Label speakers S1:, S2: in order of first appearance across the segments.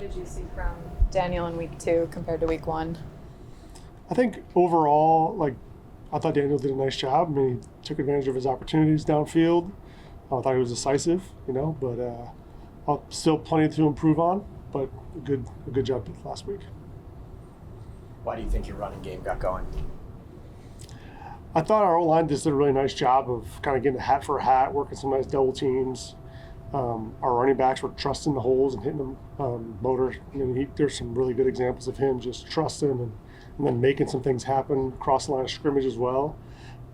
S1: did you see from Daniel in week 2 compared to week 1?
S2: I think overall, I thought Daniel did a nice job. I mean, he took advantage of his opportunities downfield. I thought he was decisive, but still plenty to improve on, but a good job last week.
S3: Why do you think your running game got going?
S2: I thought our O-line just did a really nice job of kind of getting a hat for a hat, working some nice double teams. Our running backs were trusting the holes and hitting them motor. I mean, there's some really good examples of him just trusting and then making some things happen across the line of scrimmage as well.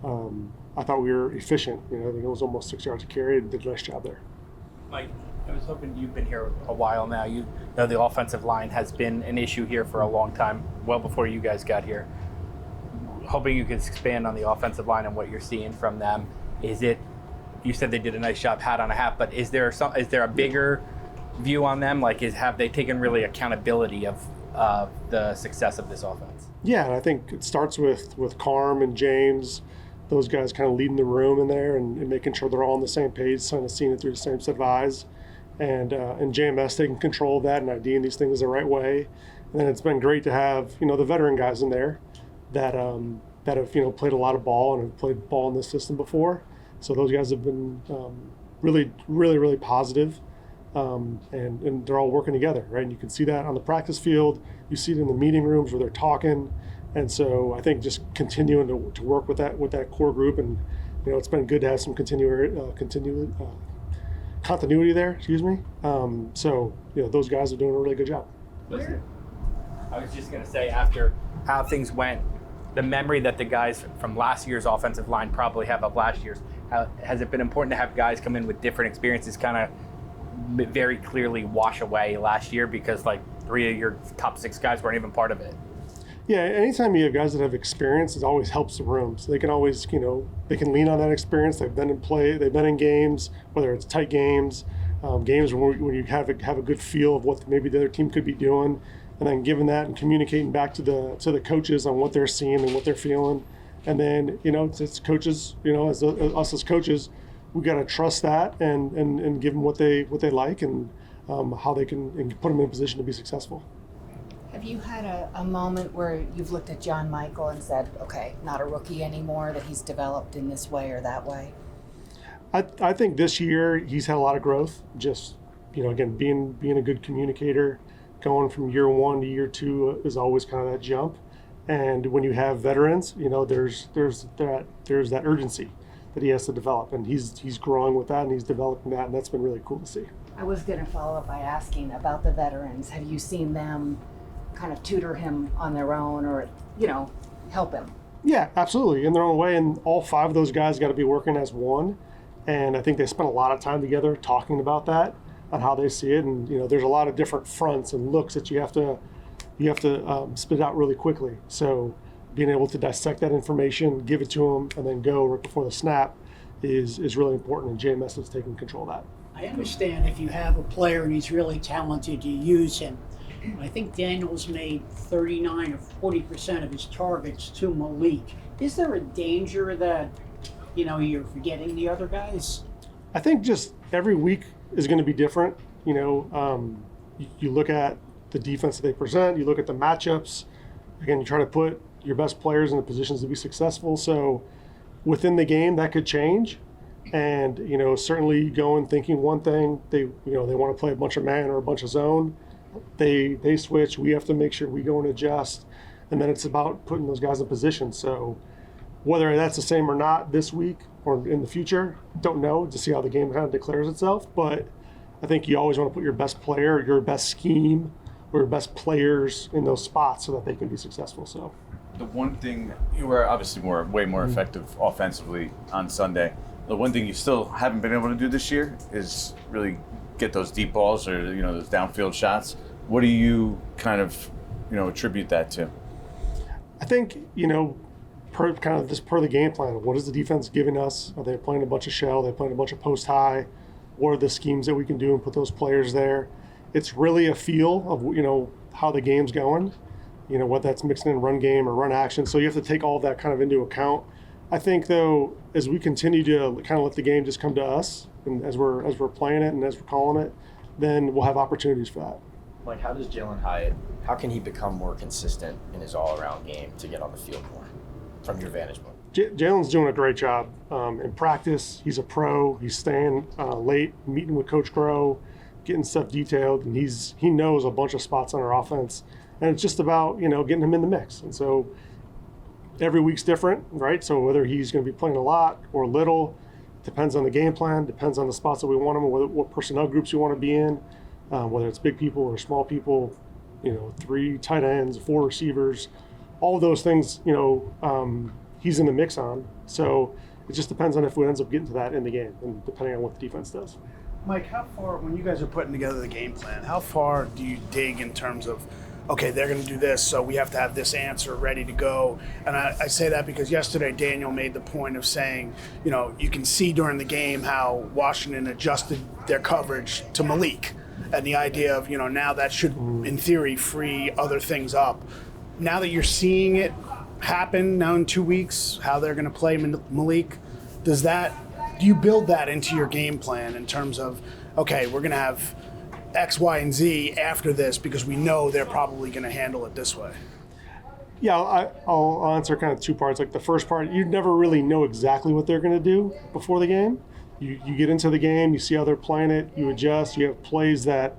S2: I thought we were efficient. I think it was almost 6 yards a carry and did a nice job there.
S3: Mike, I was hoping you've been here a while now. You know the offensive line has been an issue here for a long time, well before you guys got here. Hoping you could expand on the offensive line and what you're seeing from them. You said they did a nice job, hat on a hat, but is there a bigger view on them? Have they taken really accountability of the success of this offense?
S2: Yeah, and I think it starts with Carm and James, those guys kind of leading the room in there and making sure they're all on the same page, kind of seeing it through the same set of eyes. And JMS taking control of that and IDing these things the right way. And then it's been great to have, the veteran guys in there that have, played a lot of ball and have played ball in this system before. So those guys have been really, really, really positive. And they're all working together, right? And you can see that on the practice field. You see it in the meeting rooms where they're talking. And so I think just continuing to work with that core group, and it's been good to have some continuity there. Excuse me. So those guys are doing a really good job.
S3: Listen, I was just going to say, after how things went, the memory that the guys from last year's offensive line probably have of last year's, has it been important to have guys come in with different experiences kind of very clearly wash away last year because 3 of your top 6 guys weren't even part of it?
S2: Yeah, anytime you have guys that have experience, it always helps the room. So they can always, they can lean on that experience. They've been in play, they've been in games, whether it's tight games, games when you have a good feel of what maybe the other team could be doing, and then giving that and communicating back to the coaches on what they're seeing and what they're feeling. And then, it's coaches, as us as coaches, we got to trust that and give them what they like and how they can and put them in a position to be successful.
S4: Have you had a moment where you've looked at John Michael and said, okay, not a rookie anymore, that he's developed in this way or that way?
S2: I think this year he's had a lot of growth. Just, again, being a good communicator, going from year 1 to year 2 is always kind of that jump. And when you have veterans, there's that urgency that he has to develop, and he's growing with that and he's developing that, and that's been really cool to see.
S4: I was going to follow up by asking about the veterans. Have you seen them kind of tutor him on their own or, help him? Yeah,
S2: absolutely, in their own way, and all 5 of those guys got to be working as one, and I think they spent a lot of time together talking about that, on how they see it, and there's a lot of different fronts and looks that you have to spit out really quickly. So being able to dissect that information, give it to them, and then go right before the snap is really important, and JMS is taking control of that.
S5: I understand if you have a player and he's really talented, you use him. I think Daniel's made 39 or 40% of his targets to Malik. Is there a danger that, you're forgetting the other guys?
S2: I think just every week is going to be different. You look at the defense that they present, you look at the matchups. Again, you try to put your best players in the positions to be successful. So within the game, that could change. And, certainly going thinking one thing, they want to play a bunch of man or a bunch of zone. They switch. We have to make sure we go and adjust. And then it's about putting those guys in position. So whether that's the same or not this week or in the future, don't know, to see how the game kind of declares itself. But I think you always want to put your best player, your best scheme, or your best players in those spots so that they can be successful. So
S6: the one thing, you were obviously way more effective offensively on Sunday. The one thing you still haven't been able to do this year is really get those deep balls or those downfield shots. What do you kind of attribute that to?
S2: I think per the game plan. What is the defense giving us? Are they playing a bunch of shell? Are they playing a bunch of post high? What are the schemes that we can do and put those players there? It's really a feel of how the game's going. What that's mixing in run game or run action. So you have to take all of that kind of into account. I think though, as we continue to kind of let the game just come to us, and as we're playing it and as we're calling it, then we'll have opportunities for that.
S7: Mike, how does Jaylen Hyatt, how can he become more consistent in his all-around game to get on the field more, from your vantage point?
S2: Jalen's doing a great job in practice. He's a pro. He's staying late, meeting with Coach Groh, getting stuff detailed, and he knows a bunch of spots on our offense. And it's just about getting him in the mix. And so every week's different, right? So whether he's going to be playing a lot or little, depends on the game plan, depends on the spots that we want him, what personnel groups we want to be in, whether it's big people or small people, 3 tight ends, 4 receivers, all of those things, he's in the mix on. So it just depends on if we ends up getting to that in the game, and depending on what the defense does.
S8: Mike, how far, when you guys are putting together the game plan, how far do you dig in terms of, okay, they're going to do this, so we have to have this answer ready to go? And I say that because yesterday Daniel made the point of saying, you can see during the game how Washington adjusted their coverage to Malik. And the idea of, now that should, in theory, free other things up. Now that you're seeing it happen now in 2 weeks, how they're going to play Malik, do you build that into your game plan in terms of, okay, we're going to have X, Y, and Z after this because we know they're probably going to handle it this way?
S2: Yeah, I'll answer kind of 2 parts. Like the first part, you never really know exactly what they're going to do before the game. You get into the game, you see how they're playing it, you adjust, you have plays that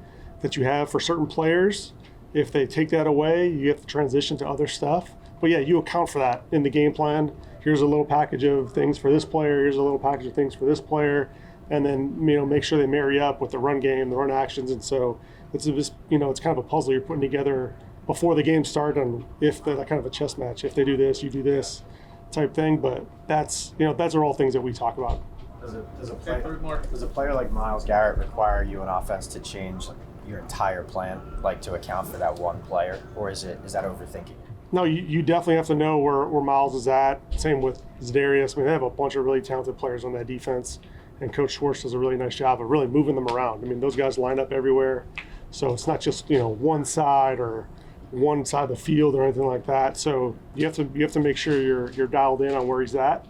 S2: you have for certain players. If they take that away, you have to transition to other stuff. But yeah, you account for that in the game plan. Here's a little package of things for this player, here's a little package of things for this player, and then make sure they marry up with the run game, the run actions. And so it's just, it's kind of a puzzle you're putting together before the game starts, and if they're kind of a chess match, if they do this, you do this type thing. But that's are all things that we talk about.
S7: Does a player like Myles Garrett require you on offense to change your entire plan, to account for that one player, or is that overthinking?
S2: No, you definitely have to know where Myles is at. Same with Zadarius. They have a bunch of really talented players on that defense, and Coach Schwartz does a really nice job of really moving them around. Those guys line up everywhere, so it's not just one side or one side of the field or anything like that. So you have to make sure you're dialed in on where he's at,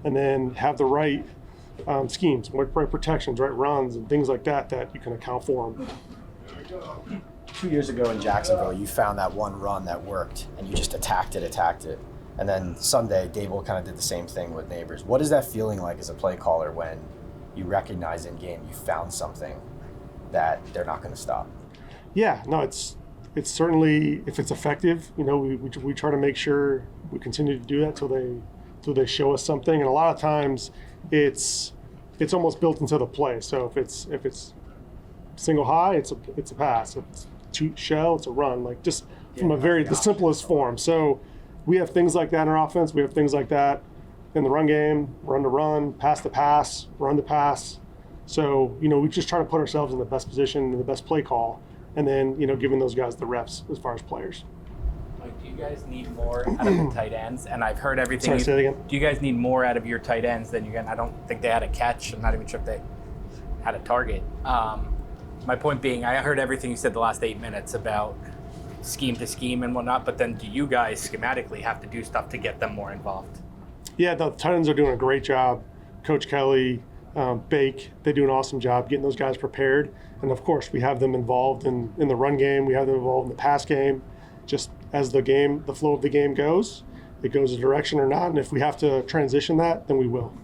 S2: and then have the right schemes, right protections, right runs, and things like that you can account for him.
S7: 2 years ago in Jacksonville, you found that one run that worked, and you just attacked it. And then Sunday, Dable kind of did the same thing with Neighbors. What is that feeling like as a play caller when you recognize in game you found something that they're not going to stop? Yeah, no,
S2: it's certainly, if it's effective, we try to make sure we continue to do that till they show us something. And a lot of times it's almost built into the play. So if it's single high, it's a pass. If it's two shell, it's a run. From the simplest form. So we have things like that in our offense. We have things like that in the run game, run to run, pass to pass, run to pass. So we just try to put ourselves in the best position and the best play call, and then giving those guys the reps as far as players.
S3: Like, do you guys need more out of the tight ends? And I've heard everything.
S2: Sorry, say it again.
S3: Do you guys need more out of your tight ends than you get? I don't think they had a catch. I'm not even sure if they had a target. My point being, I heard everything you said the last 8 minutes about scheme to scheme and whatnot, but then do you guys schematically have to do stuff to get them more involved?
S2: Yeah, the tight ends are doing a great job. Coach Kelly, Bake, they do an awesome job getting those guys prepared. And of course, we have them involved in the run game. We have them involved in the pass game. Just as the flow of the game goes, it goes a direction or not. And if we have to transition that, then we will.